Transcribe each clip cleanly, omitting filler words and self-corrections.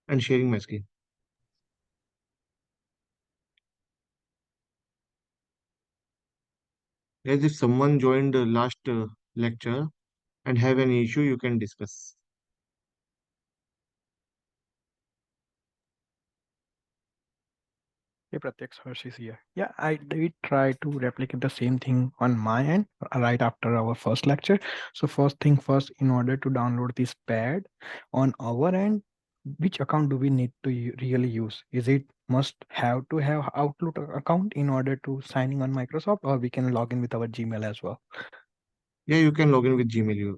and sharing my screen. As if someone joined the last lecture and have any issue, you can discuss. Hey Pratyaksh, Harsh is here. Yeah, I did try to replicate the same thing on my end right after our first lecture. So first thing first, in order to download this pad on our end, which account do we need to really use? Is it must have to have Outlook account in order to signing on Microsoft, or we can log in with our Gmail as well? Yeah, you can log in with Gmail.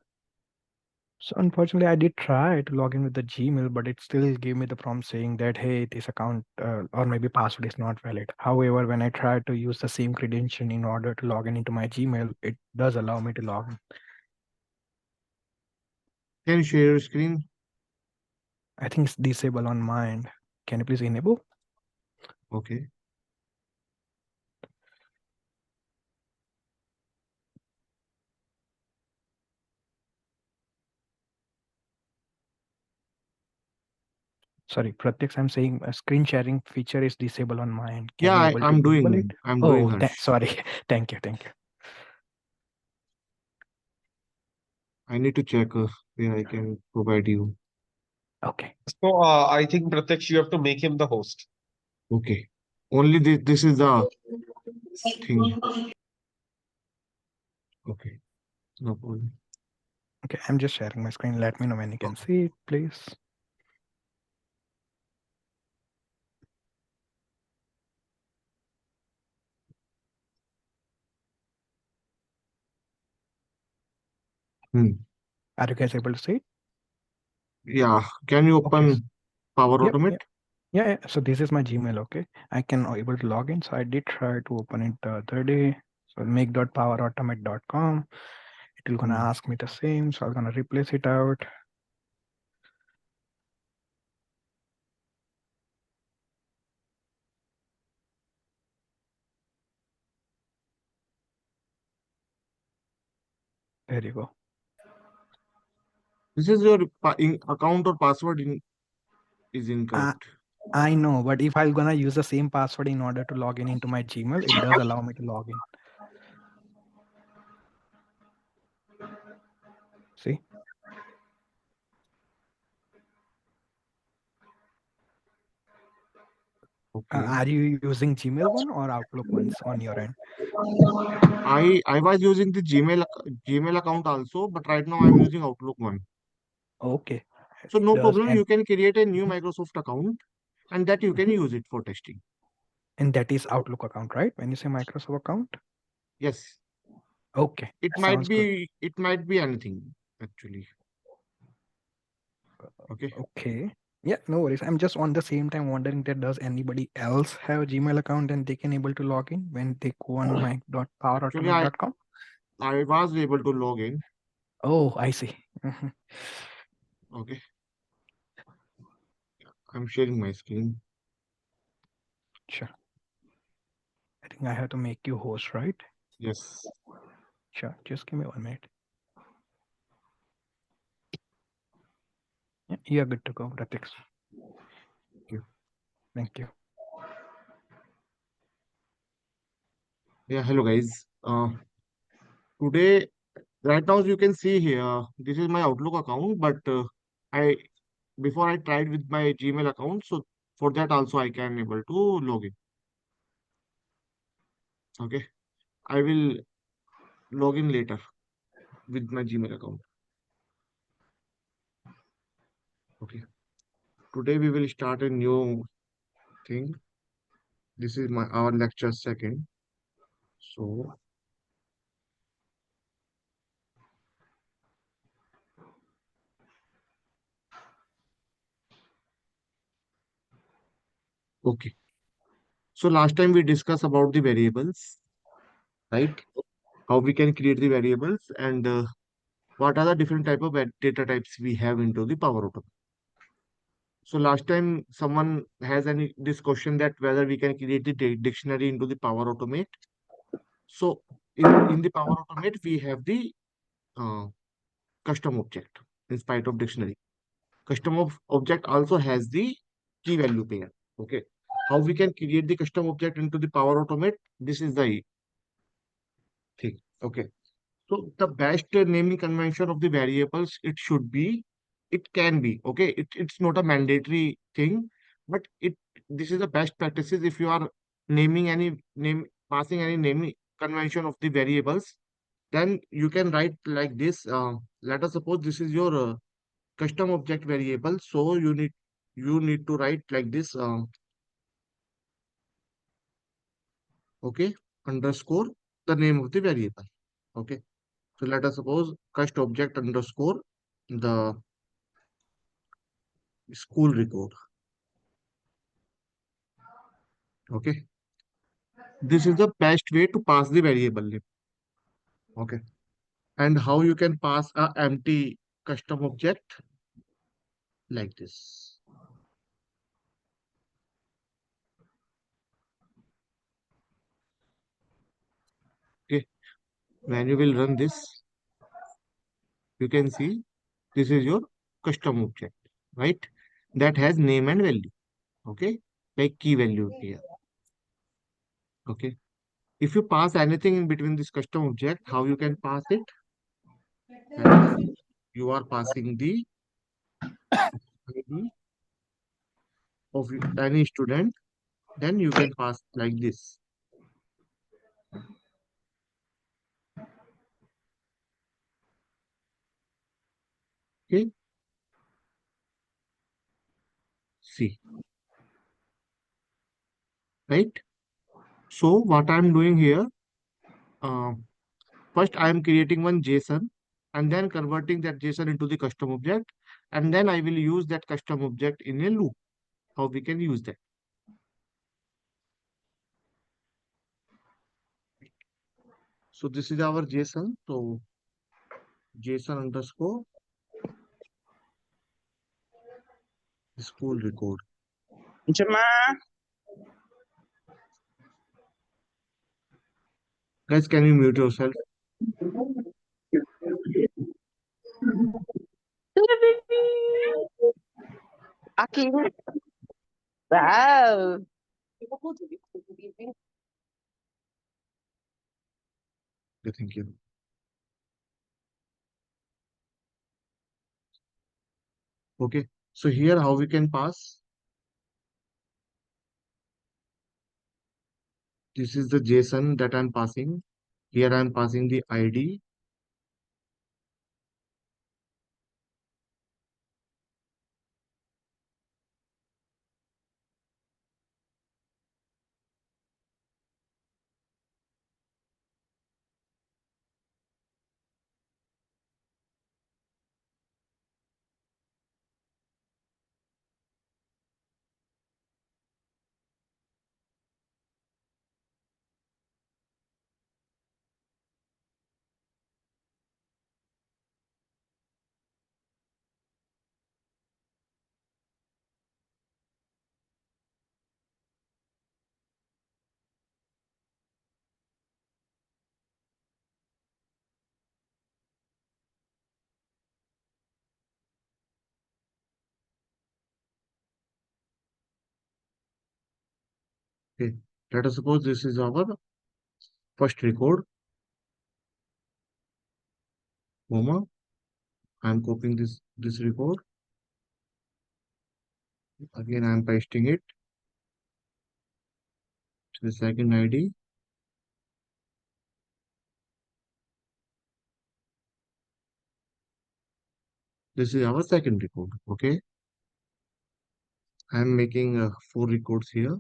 So unfortunately, I did try to log in with the Gmail, but it still gave me the prompt saying that, hey, this account or maybe password is not valid. However, when I try to use the same credential in order to log in into my Gmail, it does allow me to log in. Can you share your screen? I think it's disabled on my end. Can you please enable? Okay. Sorry, Pratyaksh, I'm saying a screen sharing feature is disabled on my end. Can Yeah, you able to I'm enable it? doing. I'm doing, Oh, Harsh. sorry. Thank you. Thank you. I need to check where I can provide you. Okay. So I think Pratyaksh, you have to make him the host. Okay. Only this is the thing. Okay. No problem. Okay. I'm just sharing my screen. Let me know when you can see it, please. Hmm. Are you guys able to see it? Yeah. Can you Okay. open Power Yep. Automate? Yep. Yeah, so this is my Gmail, okay? I can able to log in. So I did try to open it the other day. So make.powerautomate.com. It will gonna Hmm. ask me the same. So I'm gonna replace it out. There you go. This is your account or password is Uh, incorrect. I know, but if I'm gonna use the same password in order to log in into my Gmail, it does allow me to log in. See? Okay. Are you using Gmail one or Outlook ones on your end? I was using the Gmail account also, but right now I'm using Outlook one. Okay. So no Does problem. and You can create a new Microsoft account, and that you can Mhm. use it for testing. And that is Outlook account, right? When you say Microsoft account? Yes. Okay, It might sounds good. be anything actually. Okay. Okay. Yeah, no worries. I'm just on the same time wondering that does anybody else have a Gmail account and they can able to log in when they go on Actually, I my.powerautomate.com? I was able to log in. Oh, I see. Okay. I'm sharing my screen. Sure. I think I have to make you host, right? Yes. Sure. Just give me 1 minute. Yeah, you're good to go, Ratix. Thank you. Thank you. Yeah. Hello, guys. Today, right now, you can see here. This is my Outlook account, but I before I tried with my Gmail account, so for that also I can able to log in. Okay. I will log in later with my Gmail account. Okay. Today we will start a new thing. This is my our lecture second. So okay. So last time we discussed about the variables, right? How we can create the variables and what are the different type of data types we have into the Power Automate. So last time someone has any this question that whether we can create the dictionary into the Power Automate. So in the Power Automate we have the uh, custom object in spite of dictionary. object also has the key value pair. Okay. How we can create the custom object into the Power Automate? This is the thing. Okay. So the best naming convention of the variables, it should be, it can be, okay. It's not a mandatory thing, but this is the best practices if you are naming any name, passing any naming convention of the variables, then you can write like this. Let us suppose this is your custom object variable. So you need to write like this, okay, underscore the name of the variable. Okay. So let us suppose cust object underscore the school record. Okay. This is the best way to pass the variable name. Okay. And how you can pass a empty custom object like this. Okay. When you will run this, you can see this is your custom object, right? That has name and value. Okay. Like key value here. Okay. If you pass anything in between this custom object, how you can pass it? Let us suppose you are passing the ID of any student, then you can pass like this. Okay. See, right? So what I'm doing here, uh, first I'm creating one JSON and then converting that JSON into the custom object. And then I will use that custom object in a loop. How we can use that? So this is our JSON. So JSON underscore school record. Jama, Guys, can you mute yourself? Aki, wow. Okay, thank you. Okay. So here how we can pass? This is the JSON that I'm passing. Here I'm passing the ID. Okay. Let us suppose this is our first record, comma. I'm copying this record. Again, I'm pasting it to the second ID. This is our second record. Okay. I'm making four records here.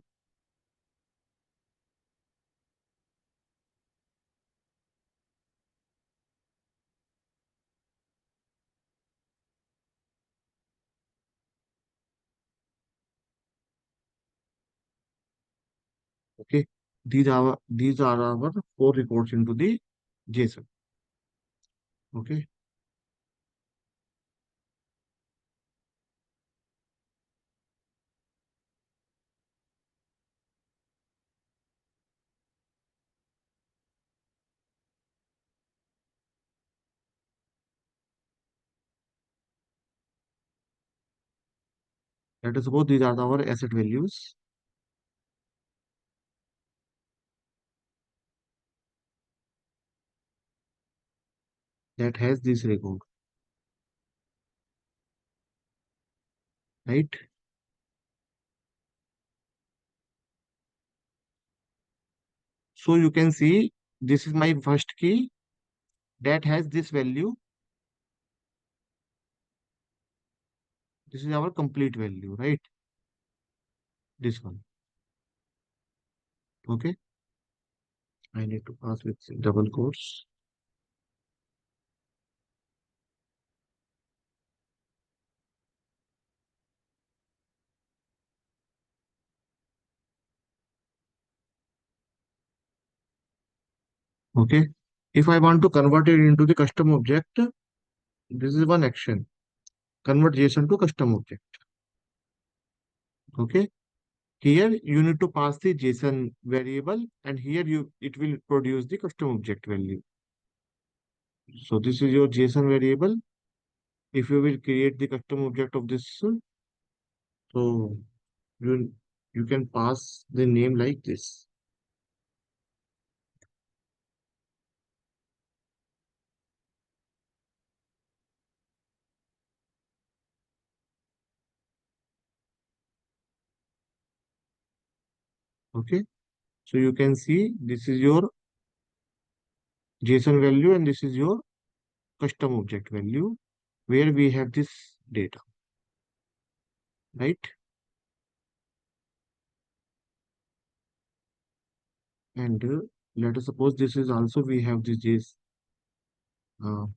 Okay. These are our four records into the JSON. Okay. Let us suppose these are our asset values. That has this record, right? So you can see this is my first key that has this value. This is our complete value, right? This one. Okay. I need to pass with double quotes. Okay. If I want to convert it into the custom object, this is one action. Convert JSON to custom object. Okay. Here you need to pass the JSON variable, and here it will produce the custom object value. So this is your JSON variable. If you will create the custom object of this, so you you can pass the name like this. Okay. So you can see this is your JSON value and this is your custom object value where we have this data, right? And let us suppose this is also we have this JSON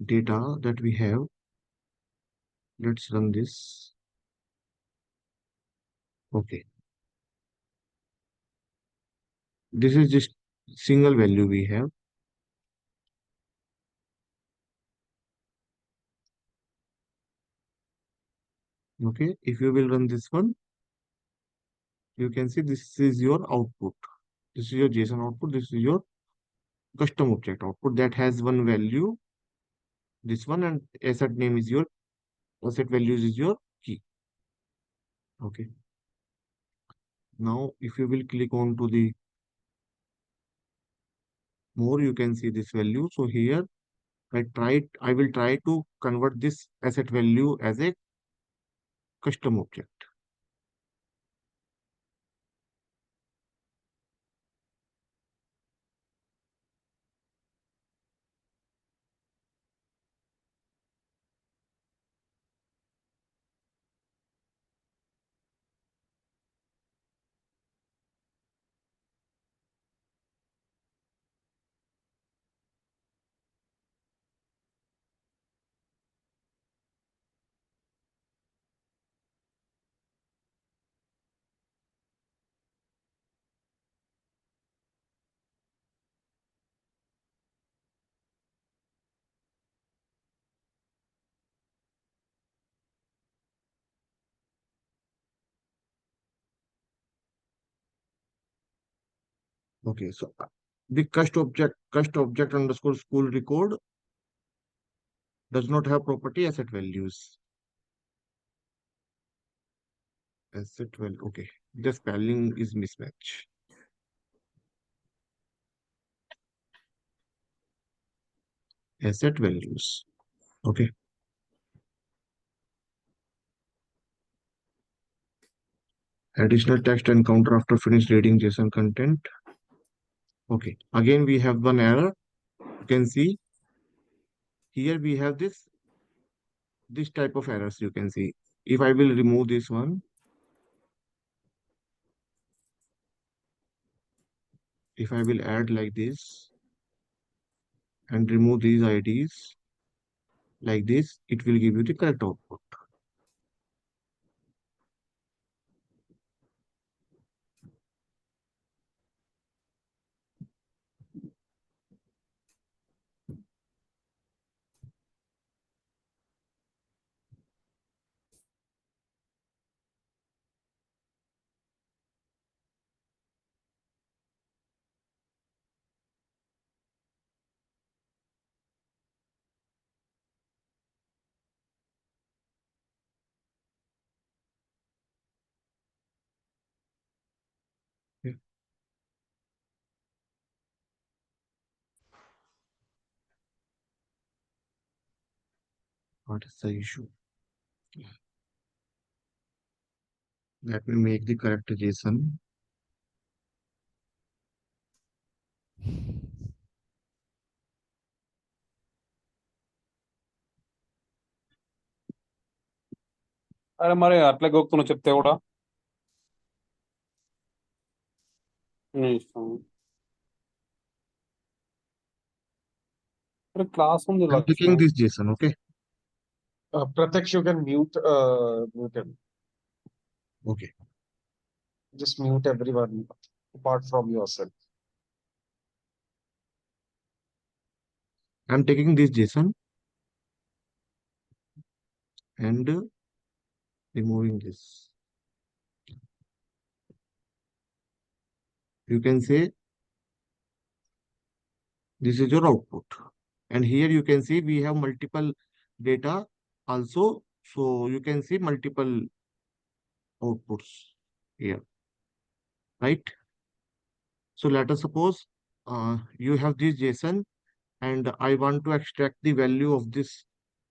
data that we have. Let's run this. Okay. This is just single value we have. Okay. If you will run this one, you can see this is your output. This is your JSON output. This is your custom object output that has one value. This one and asset name is your asset values is your key. Okay. Now, if you will click on to the more, you can see this value. So here I will try to convert this asset value as a custom object. Okay, so the cust object underscore school record does not have property asset values. Asset value. Okay, the spelling is mismatch. Asset values. Okay. Additional text encounter after finish reading JSON content. Okay. Again, we have one error. You can see here we have this type of errors. You can see if I will remove this one, if I will add like this and remove these IDs like this, it will give you the correct output. What is the issue? Let me make the correct JSON. అరే మరి అట్లే గోక్కును చెప్తే కూడా నీ ఇష్టం. అరే class ఉంది I'm taking Lakshmi. this JSON, okay? Pratyaksh, you can mute him. Okay. Just mute everyone apart from yourself. I'm taking this JSON and removing this. You can say this is your output. And here you can see we have multiple data also. So you can see multiple outputs here, right? So let us suppose you have this JSON and I want to extract the value of this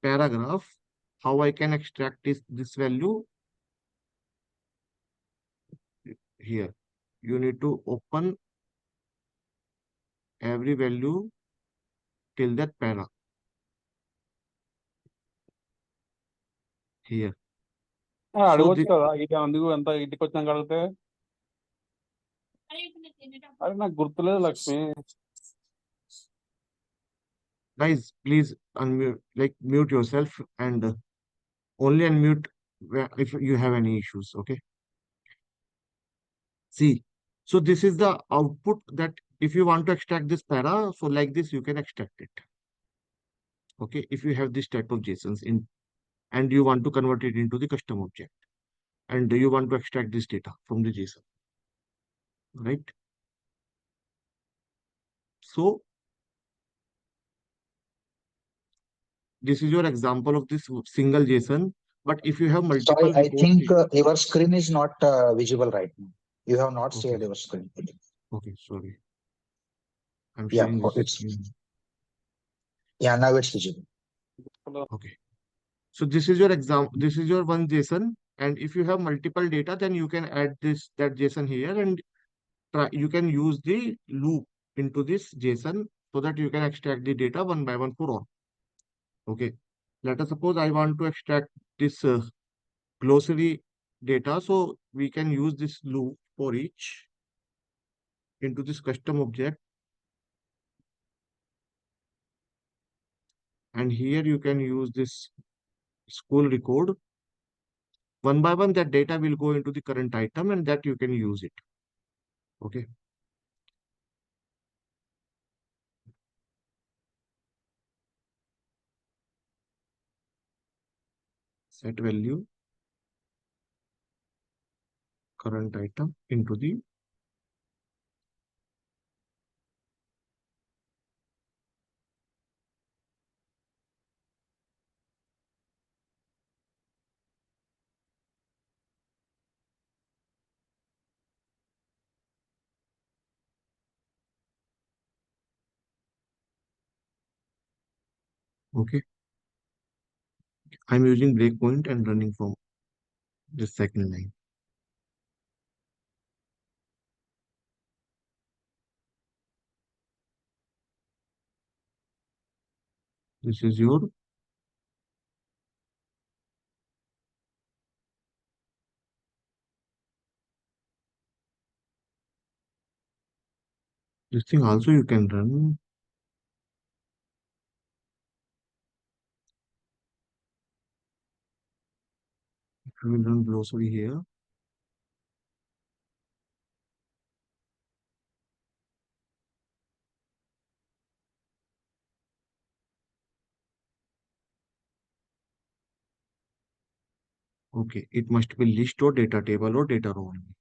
paragraph. How I can extract this value? Here, you need to open every value till that para. Here. అడగొచ్చు కదా ఇటు అందుకు ఎంత ఇంటికి వచ్చినాక అడిగితే. అరే నాకు గుర్తులేదు Lakshmi. Guys, please unmute, like mute yourself and only unmute if you have any issues, okay? See, so this is the output that if you want to extract this para, so like this, you can extract it. Okay, if you have this type of JSONs in and you want to convert it into the custom object and you want to extract this data from the JSON, right? So this is your example of this single JSON. But if you have multiple Sorry, I think reports, your screen is not visible right now. You have not Okay. shared your screen. Okay, sorry. I'm Yeah, sharing this it's screen. yeah, now it's visible. Okay. So this is your example. This is your one JSON. And if you have multiple data, then you can add that JSON here and you can use the loop into this JSON so that you can extract the data one by one for all. Okay. Let us suppose I want to extract this glossary data. So we can use this loop for each into this custom object. And here you can use this school record. One by one, that data will go into the current item and that you can use it. Okay. Set value current item into the okay. I'm using breakpoint and running from this second line. This is your this thing also you can run. If you will run glossary here. Okay, it must be list or data table or data row only.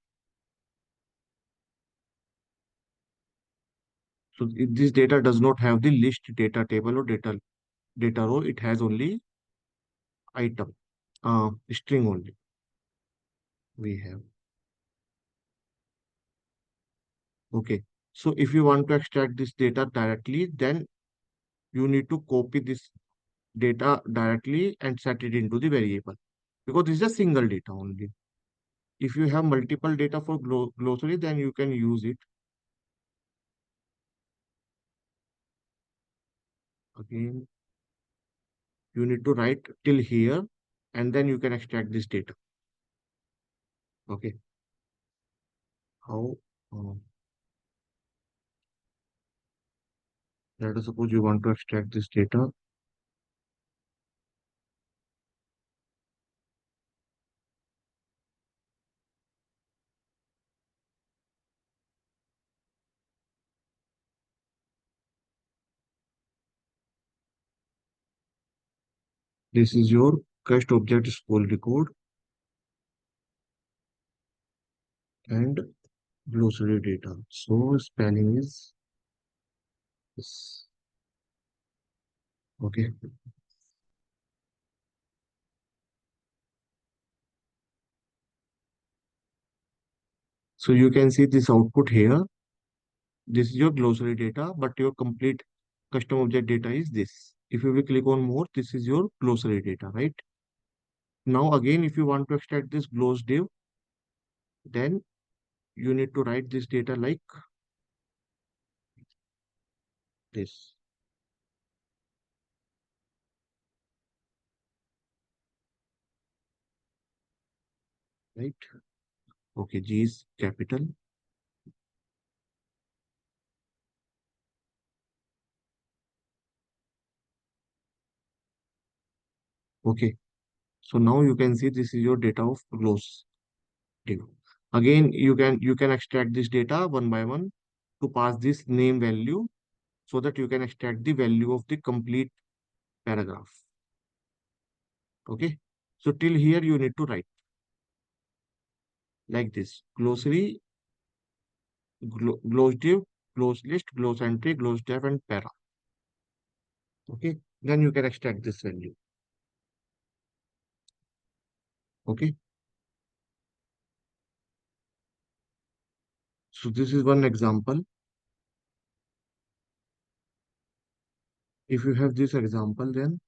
So this data does not have the list data table or data row. It has only item, string only. We have. Okay. So if you want to extract this data directly, then you need to copy this data directly and set it into the variable, because this is a single data only. If you have multiple data for glossary, then you can use it. Again, you need to write till here, and then you can extract this data. Okay. How? Uh, Let us suppose you want to extract this data. This is your cast object spool record and glossary data. So spelling is this. Okay. So you can see this output here. This is your glossary data, but your complete custom object data is this. If you will click on more, this is your glossary data, right? Now again, if you want to extract this gloss div, then you need to write this data like this, right? Okay, G is capital. Okay, so now you can see this is your data of gloss div. Again, you can extract this data one by one to pass this name value so that you can extract the value of the complete paragraph. Okay, so till here you need to write like this: glossary, gloss div, gloss list, gloss entry, gloss def, and para. Okay, then you can extract this value. Okay, so this is one example. If you have this example, then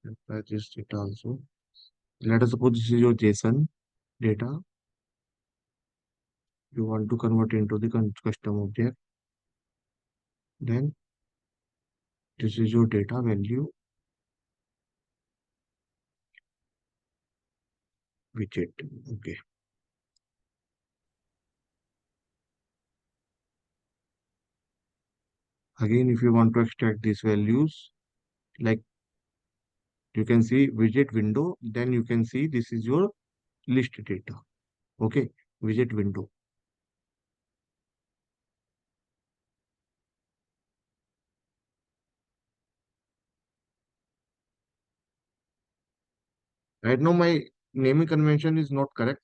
apply this data also. Let us suppose this is your JSON data. You want to convert into the custom object. Then this is your data value widget. Okay. Again, if you want to extract these values, like you can see widget window, then you can see this is your list data. Okay, widget window. Right now, my naming convention is not correct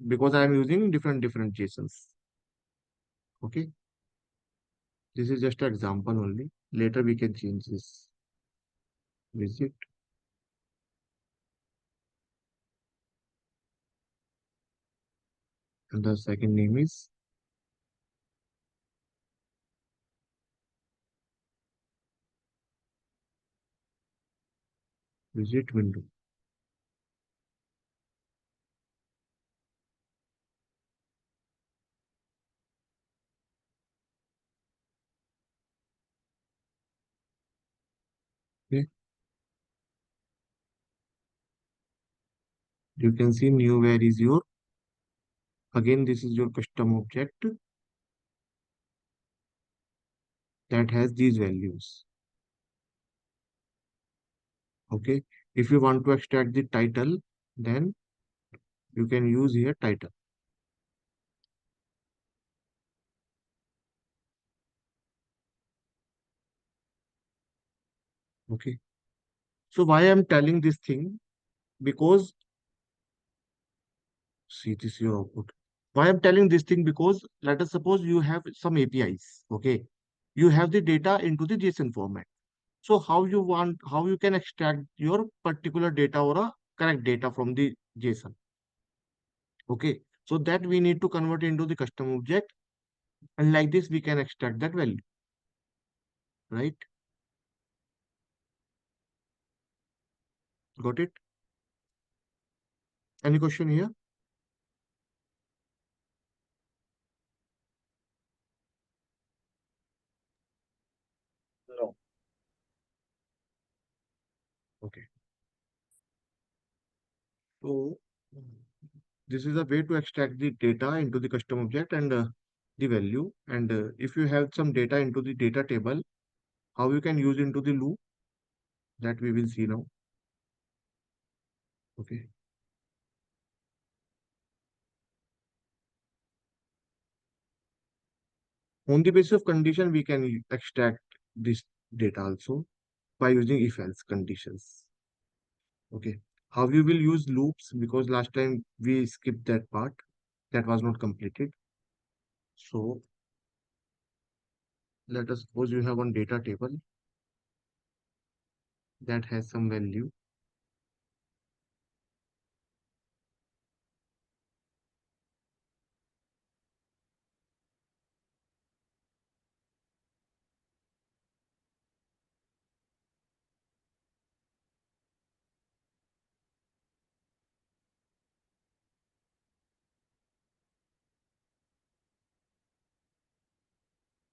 because I am using different JSONs. Okay, this is just an example only. Later we can change this widget. And the second name is widget window. Okay, you can see new where is your, again, this is your custom object that has these values. Okay, if you want to extract the title, then you can use here title. Okay, so why I'm telling this thing? Because see, this is your output. Why I'm telling this thing? Because let us suppose you have some APIs, okay? You have the data into the JSON format. So how you can extract your particular data or a correct data from the JSON, okay? So that we need to convert into the custom object, and like this we can extract that value, right? Got it? Any question here? No. Okay. So this is a way to extract the data into the custom object and the value. And if you have some data into the data table, how you can use into the loop, that we will see now. Okay. On the basis of condition, we can extract this data also by using if else conditions. Okay. How you will use loops, because last time we skipped that part, that was not completed. So let us suppose you have one data table that has some value.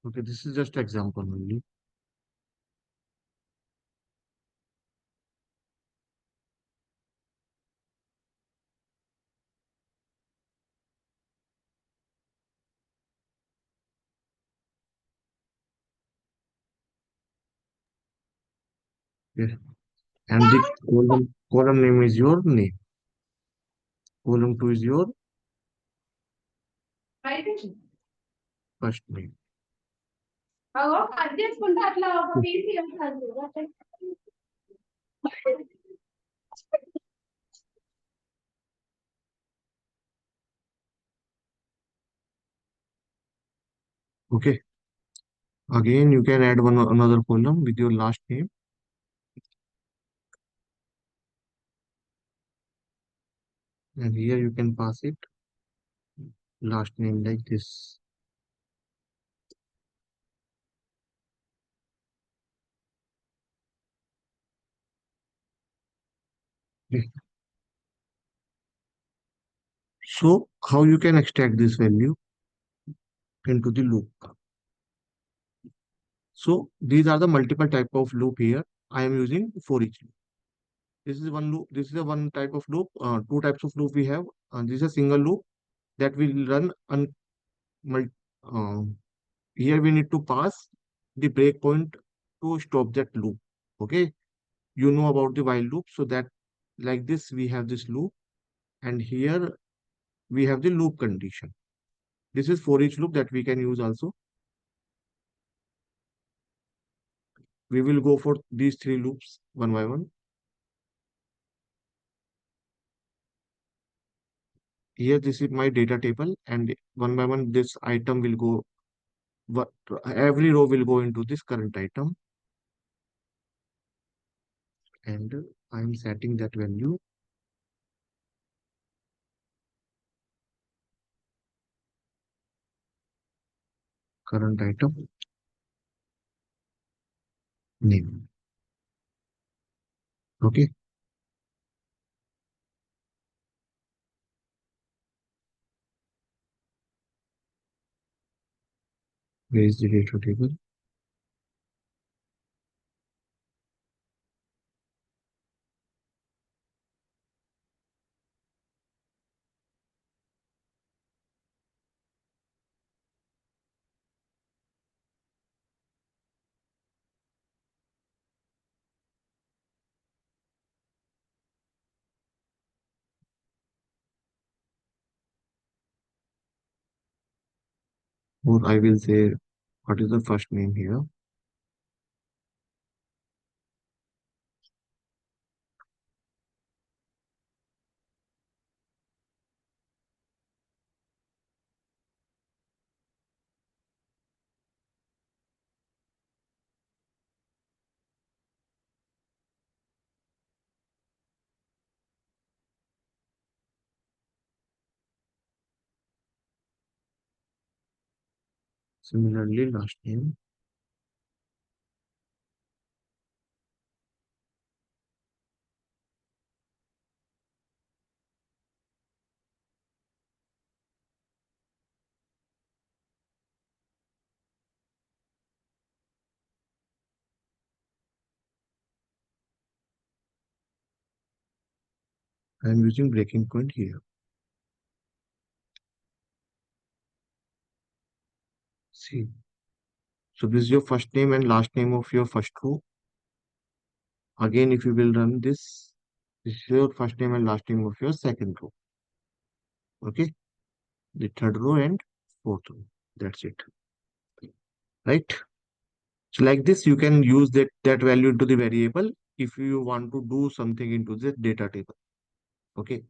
Okay, this is just example only. Yeah. And the column name is your name. Column 2 is your first name. Okay. Again, you can add one another column with your last name. And here you can pass it last name like this. Okay. So how you can extract this value into the loop? So these are the multiple type of loop here. I am using for each loop. This is one loop. This is a one type of loop. Two types of loop we have. This is a single loop that will run on mul here we need to pass the breakpoint to stop that loop. Okay, you know about the while loop, so that like this we have this loop, and here we have the loop condition. This is for each loop that we can use also. We will go for these three loops one by one. Here this is my data table, and one by one this item will go, every row will go into this current item, and I'm setting that value current item name. Okay, where is the data table? Or I will say, what is the first name here? Similarly, last name. I am using breaking point here. See. So this is your first name and last name of your first row. Again, if you will run this is your first name and last name of your second row. Okay. The third row and fourth row. That's it. Right. So like this, you can use that value into the variable if you want to do something into the data table. Okay.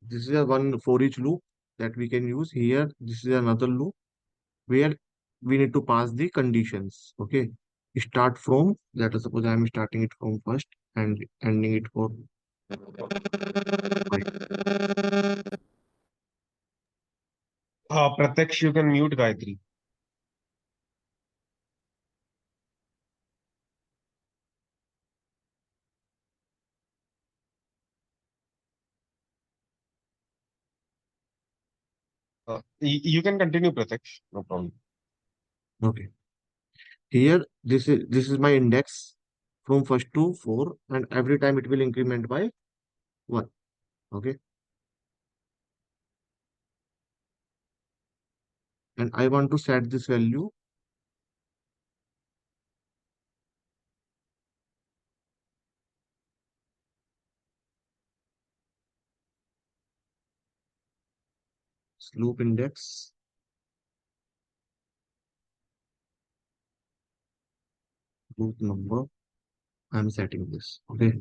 This is a one for each loop that we can use here. This is another loop where we need to pass the conditions. Okay. Start from, let us suppose I am starting it from first and ending it for right. Pratyaksh, you can mute Gayatri. You can continue, Pratyaksh. No problem. Okay. Here, this is my index from first to 4, and every time it will increment by 1. Okay. And I want to set this value. Loop index, loop number. I'm setting this. Okay.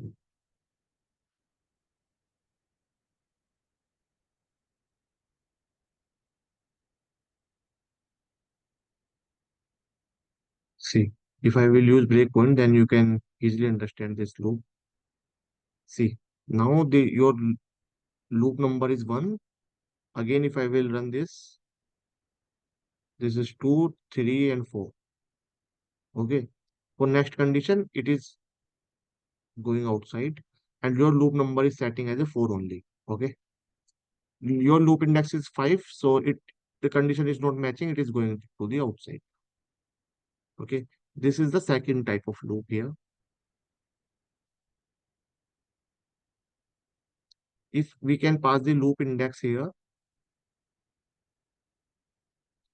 See, if I will use breakpoint, then you can easily understand this loop. See, now your loop number is 1. Again, if I will run this, this is 2, 3, and 4. Okay. For next condition, it is going outside, and your loop number is setting as a 4 only. Okay. Your loop index is 5, so the condition is not matching, it is going to the outside. Okay. This is the second type of loop here. If we can pass the loop index here,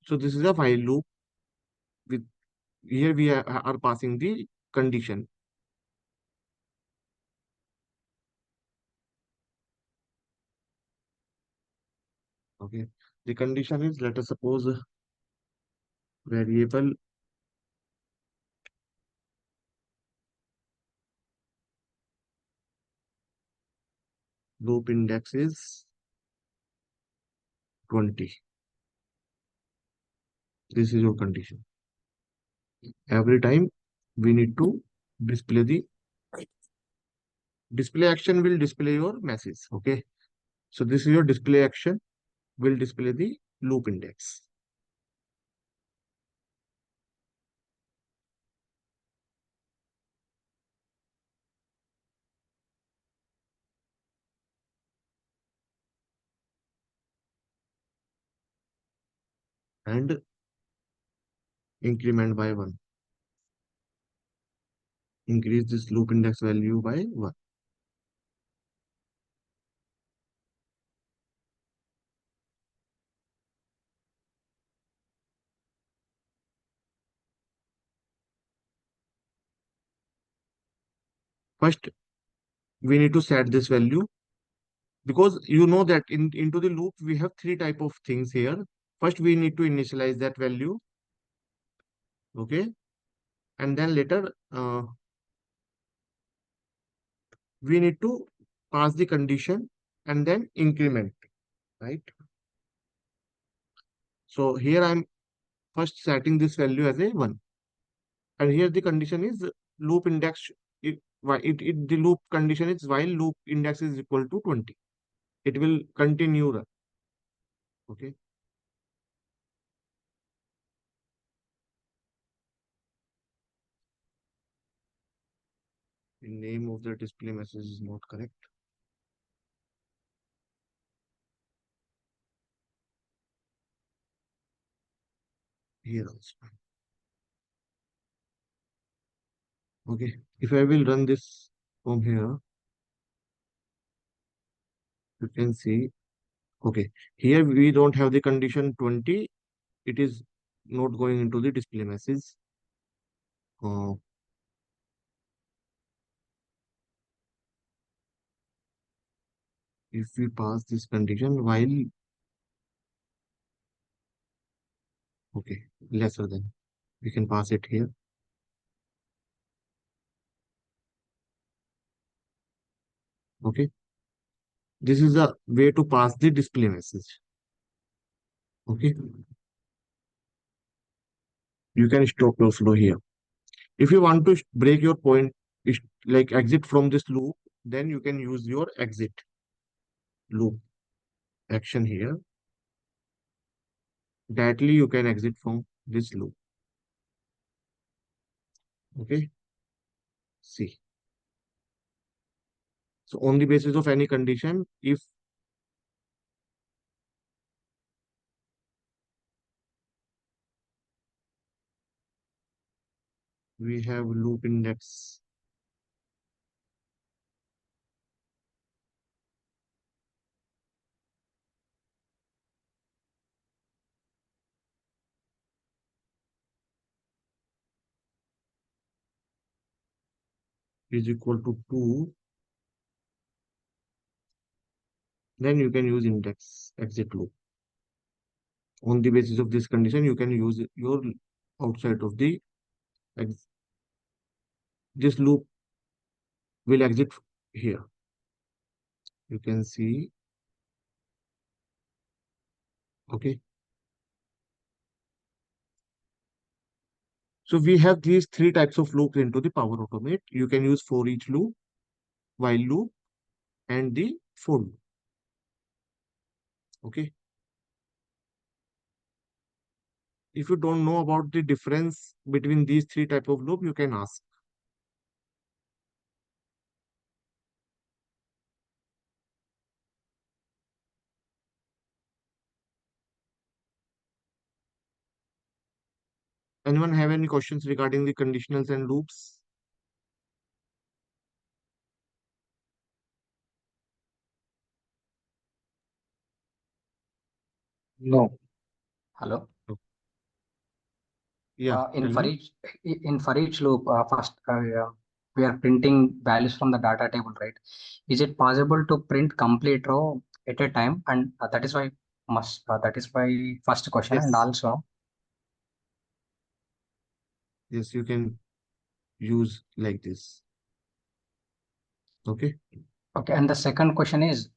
so this is a while loop. With here we are passing the condition. Okay. The condition is, let us suppose, variable loop index is 20. This is your condition. Every time we need to display the display action will display your message. Okay. So this is your display action will display the loop index. And increment by 1. Increase this loop index value by 1. First, we need to set this value because you know that into the loop we have 3 type of things here. First, we need to initialize that value. Okay. And then later, we need to pass the condition and then increment, right? So here I'm first setting this value as a 1. And here the condition is loop index. The loop condition is while loop index is equal to 20. It will continue run. Okay. The name of the display message is not correct. Here also. Okay. If I will run this from here, you can see, okay, here we don't have the condition 20. It is not going into the display message. Uh, if we pass this condition while, okay, lesser than, we can pass it here. Okay. This is the way to pass the display message. Okay. You can stop your flow here. If you want to break your point, like exit from this loop, then you can use your exit loop action here. Directly you can exit from this loop. Okay. See. So on the basis of any condition, if we have loop index is equal to 2, then you can use index exit loop. On the basis of this condition, you can use your outside of the this loop will exit here. You can see, okay. So we have these three types of loops into the Power Automate. You can use for each loop, while loop, and the for loop. Okay. If you don't know about the difference between these three type of loop, you can ask. Anyone have any questions regarding the conditionals and loops? No. Hello. Yeah, In tell for me. each for each loop, first we are printing values from the data table, right? Is it possible to print complete row at a time? And that is why that is my first question. And Yes, also, yes, you can use like this. Okay. okay. And the second question is,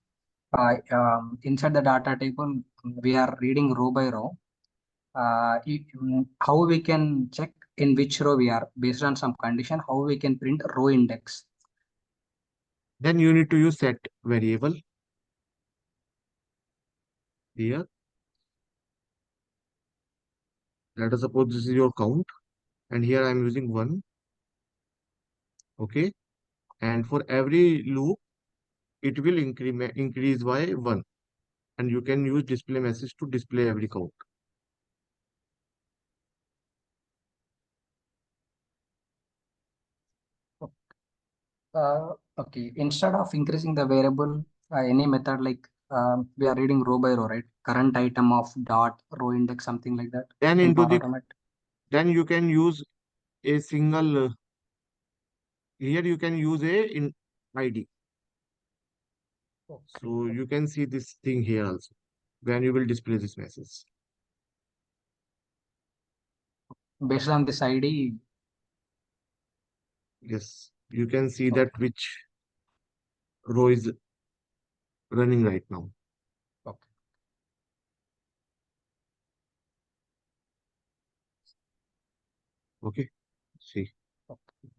inside the data table, we are reading row by row. How we can check in which row we are based on some condition? How we can print row index? Then you need to use set variable here. Let us suppose this is your count, and here I am using 1. Okay. And for every loop, it will increase by 1. And you can use display message to display every count. Okay, instead of increasing the variable, any method like we are reading row by row, right? Current item of dot row index, something like that Then in into Power the Automate. then you can use a single here you can use a in ID. Okay. So you can see this thing here also when you will display this message. Based on this ID, Yes, you can see okay, that which row is running right now. okay. Okay, see. Okay.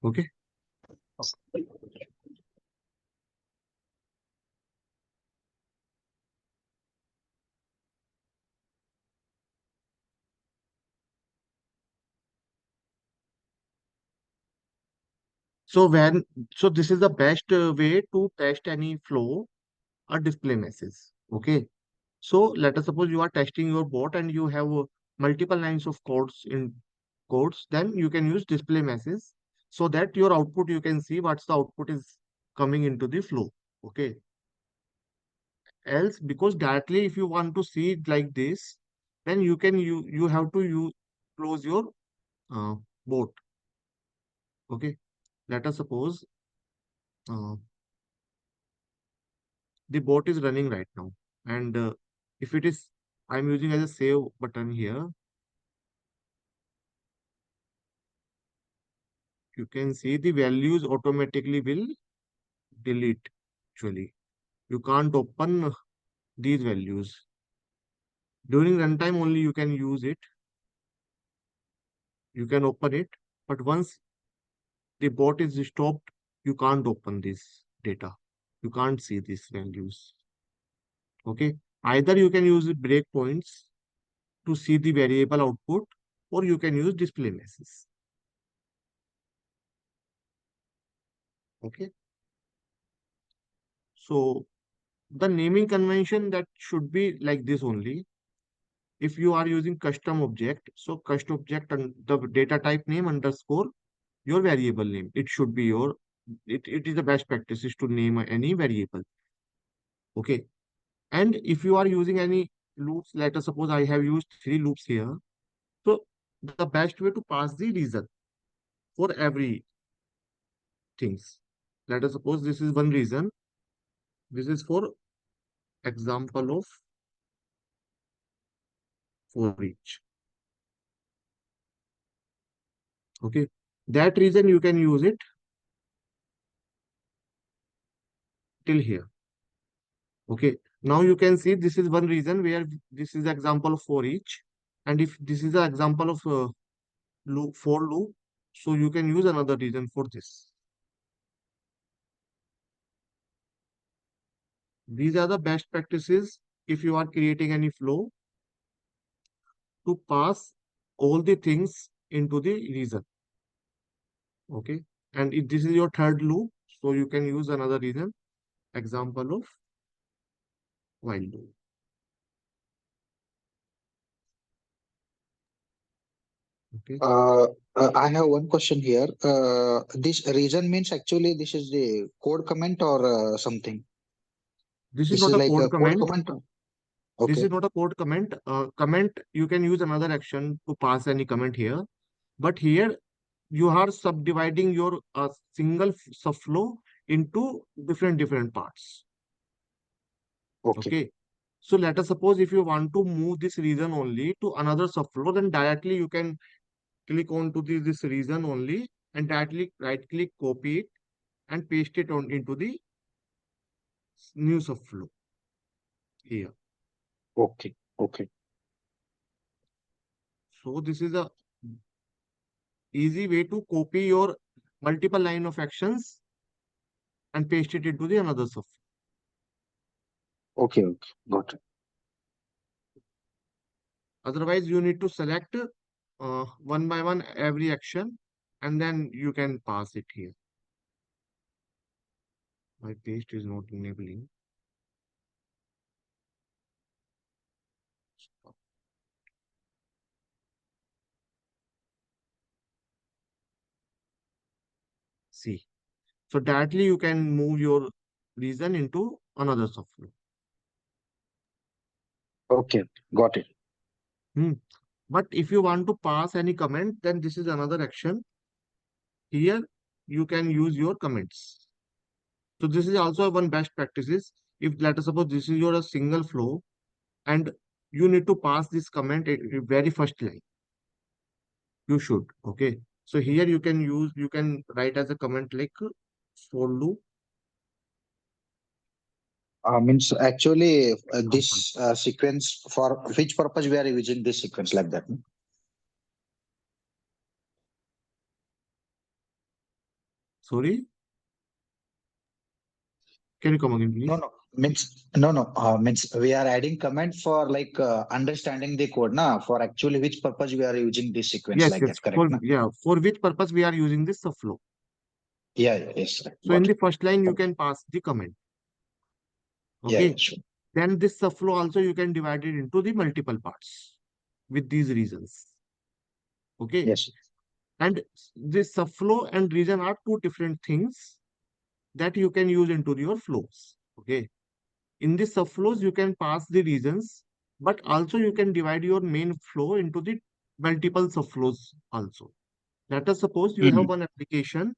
Okay. So this is the best way to test any flow or display message. Okay. So let us suppose you are testing your bot and you have multiple lines of codes, then you can use display message so that your output you can see what's the output is coming into the flow. Okay. Else, because directly if you want to see it like this, then you have to close your uh, bot. Okay. Let us suppose uh, the bot is running right now, and if it is, I'm using as a save button here. You can see the values automatically will delete. Actually, you can't open these values during runtime. Only you can use it. You can open it, but once the bot is stopped, you can't open this data. You can't see these values. Okay. Either you can use breakpoints to see the variable output, or you can use display message. Okay. So the naming convention that should be like this only. If you are using custom object, so custom object and the data type name underscore your variable name. It should be it is the best practices to name any variable. Okay. And if you are using any loops, let us suppose I have used 3 loops here. So the best way to pass the reason for every things. Let us suppose this is one reason. This is for example of for each. Okay. That reason you can use it till here. Okay. Now you can see this is one reason where this is example of for each. And if this is an example of loop for loop, so you can use another reason for this. These are the best practices if you are creating any flow to pass all the things into the reason. Okay. And if this is your third loop, so you can use another reason, example of while loop. Okay. I have one question here. This reason means actually this is the code comment or something. This is This not is a like code a code comment. comment. This Okay. is not a code comment. Comment, you can use another action to pass any comment here. But here you are subdividing your single subflow into different parts. Okay. Okay. So let us suppose if you want to move this region only to another subflow, then directly you can click on to this region only and directly right click, copy it and paste it on into the new subflow here. Okay. Okay. So this is a easy way to copy your multiple line of actions and paste it into the another subflow. Okay. Okay. Got it. Otherwise, you need to select one by one every action and then you can pass it here. My paste is not enabling. See. So directly you can move your region into another subflow. Okay. Got it. Hmm. But if you want to pass any comment, then this is another action. Here you can use your comments. So this is also one best practices. If let us suppose this is your a single flow and you need to pass this comment at the very first line. You should. Okay. So here you can write as a comment like for loop. Means actually this sequence for which purpose we are using this sequence like that? No? Sorry. Can you come again, No, please? no. Means we are adding comment for like understanding the code, na? For actually which purpose we are using this sequence Yes, like yes. that, correct? Na? For which purpose we are using this subflow? Yes. So in Got the it. first line, you can pass the comment. Yeah, Okay. sure. Then this subflow also you can divide it into the multiple parts with these reasons. Okay. Yes. And this subflow and region are two different things that you can use into your flows. Okay. In the subflows, you can pass the regions, but also you can divide your main flow into the multiple subflows also. Let us suppose you have Mhm. one application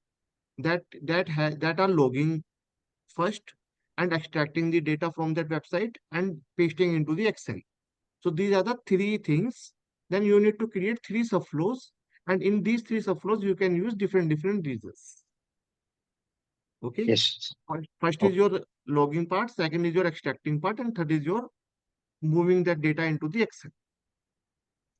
that are logging first and extracting the data from that website and pasting into the Excel. So these are the three things. Then you need to create three subflows, and in these three subflows, you can use different regions. Okay. Yes. First is Okay. your logging part, second is your extracting part, and third is your moving that data into the Excel.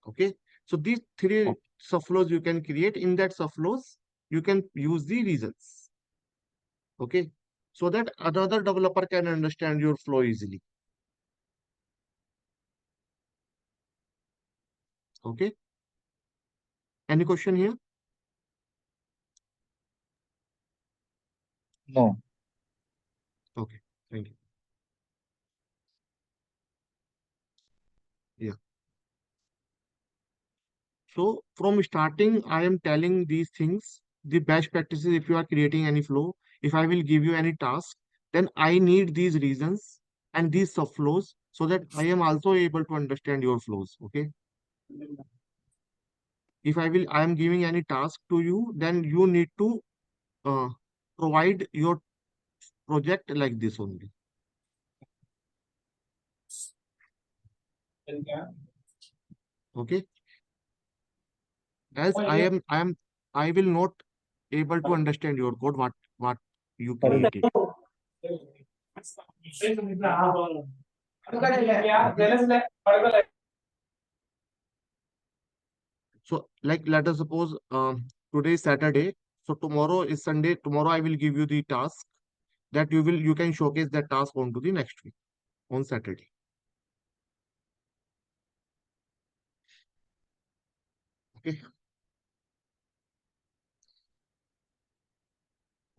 Okay. So these three subflows you can create. In that subflows, you can use the regions. Okay. So that another developer can understand your flow easily. Okay. Any question here? No. Okay. Thank you. Yeah. So from starting, I am telling these things, the best practices if you are creating any flow. If I will give you any task, then I need these reasons and these subflows so that I am also able to understand your flows. Okay. If I am giving any task to you, then you need to uh, provide your project like this only. Okay. As I will not able to understand your code, what you created. So like let us suppose today is Saturday, so tomorrow is Sunday. Tomorrow I will give you the task that you can showcase that task onto the next week on Saturday. Okay.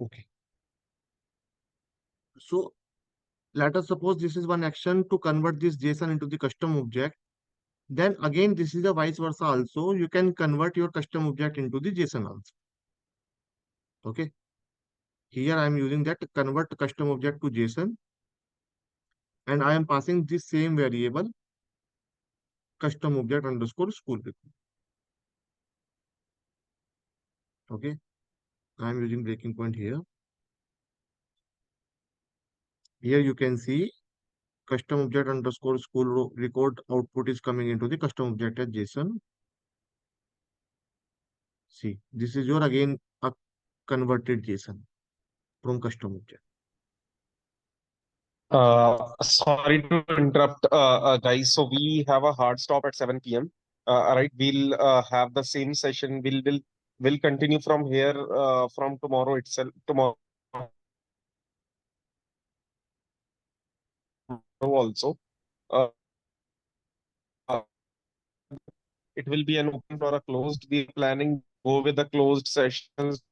Okay. So let us suppose this is one action to convert this JSON into the custom object. Then again, this is a vice versa also. You can convert your custom object into the JSON also. Okay. Here I am using that convert custom object to JSON, and I am passing this same variable custom object underscore school with. Okay. I am using breaking point here. Here you can see custom object underscore school record output is coming into the custom object as JSON. See, this is your again a converted JSON from custom object. Sorry to interrupt, guys. So we have a hard stop at 7 p.m. All right, we'll have the same session. We'll continue from here from tomorrow itself. Tomorrow also. Uh, uh, it will be an open or a closed. We are planning go with the closed sessions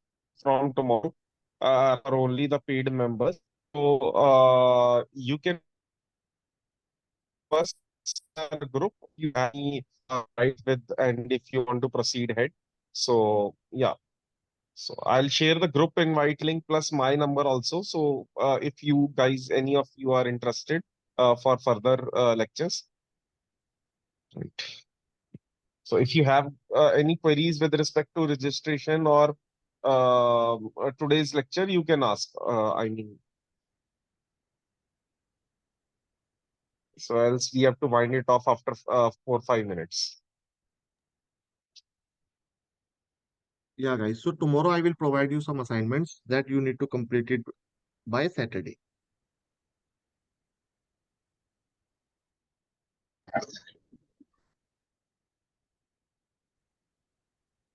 from tomorrow for only the paid members. So you can first group you have any right with, and if you want to proceed ahead. So yeah, so I'll share the group invite link plus my number also. So if you guys, any of you are interested for further lectures, right? So if you have any queries with respect to registration or today's lecture, you can ask. I mean, so else we have to wind it off after 4 5 minutes. Yeah, guys. So tomorrow I will provide you some assignments that you need to complete it by Saturday.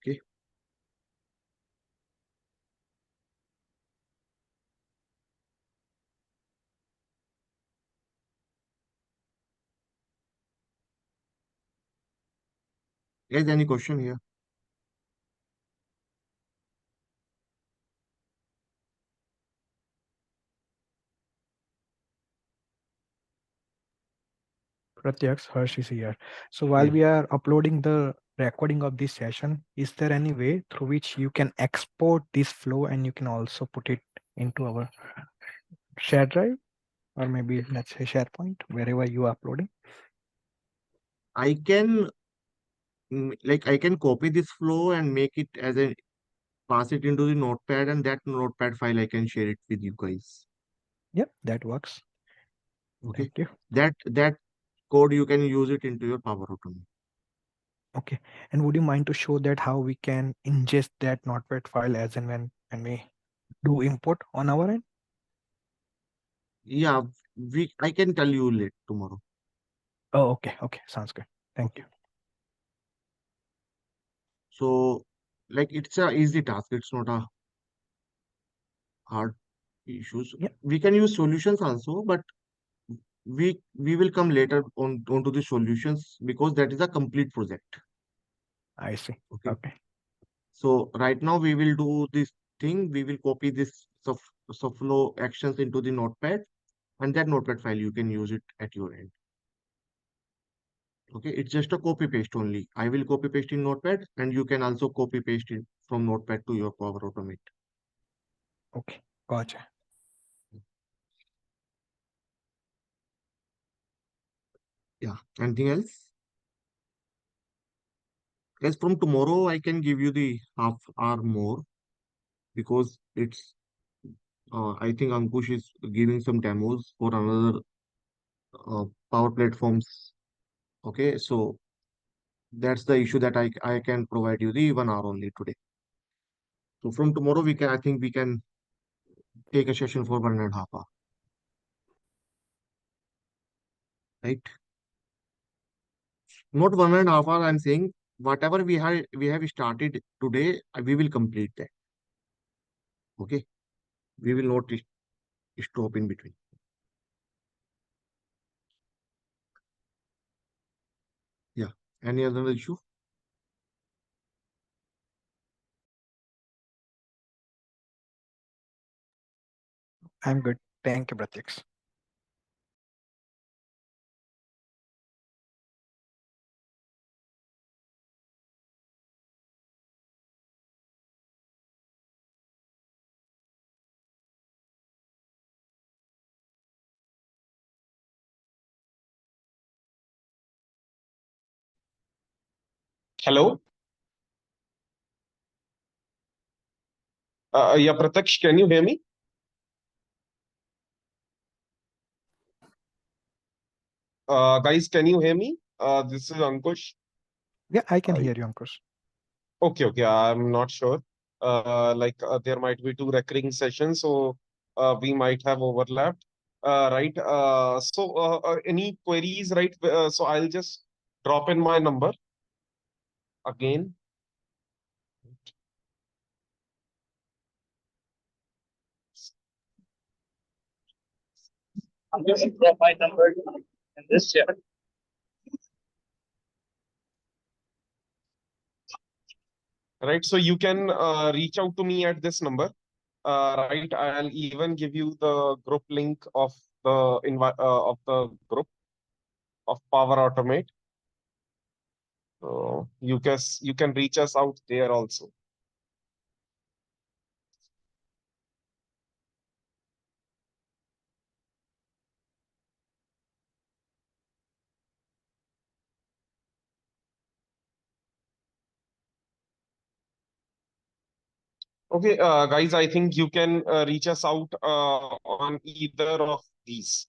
Okay. Guys, any question here? Pratyaksh, Harsh is here. So while Yeah. we are uploading the recording of this session, is there any way through which you can export this flow and you can also put it into our share drive, or maybe let's say SharePoint, wherever you are uploading? I can I can copy this flow and make it as a pass it into the notepad, and that notepad file I can share it with you guys. Yep, that works. Okay. Thank you. That code you can use it into your Power Automate. Okay. And would you mind to show that how we can ingest that notepad file as and when we do import on our end? Yeah, I can tell you late tomorrow. Oh, okay. Okay. Sounds good. Thank you. So it's a easy task. It's not a hard issues. Yeah, We can use solutions also, but we will come later onto the solutions because that is a complete project. I see. Okay. Okay. So right now we will do this thing. We will copy this flow actions into the notepad, and that notepad file you can use it at your end. Okay, it's just a copy paste only. I will copy paste in notepad, and you can also copy paste it from notepad to your Power Automate. Okay. Gotcha. Yeah. Anything else? Guys, from tomorrow I can give you the half hour more because it's I think Ankush is giving some demos for another power platforms. Okay, so that's the issue that I can provide you the 1 hour only today. So from tomorrow I think we can take a session for 1.5 hour, right? Not 1.5 hour. I'm saying whatever we have started today, we will complete that. Okay, we will not stop in between. Yeah. Any other issue? I'm good. Thank you, Pratyaksh. Hello. Yeah, Pratyaksh, can you hear me? Guys, can you hear me? This is Ankush. Yeah, I can Uh, hear you, Ankush. okay, I'm not sure. There might be two recurring sessions, so we might have overlapped. Right. Any queries, right? So I'll just drop in my number again. I'm going to drop my number in this chat. Right. So you can reach out to me at this number. Right. I'll even give you the group link of the group of Power Automate. So you can reach us out there also. Okay, guys, I think you can reach us out on either of these.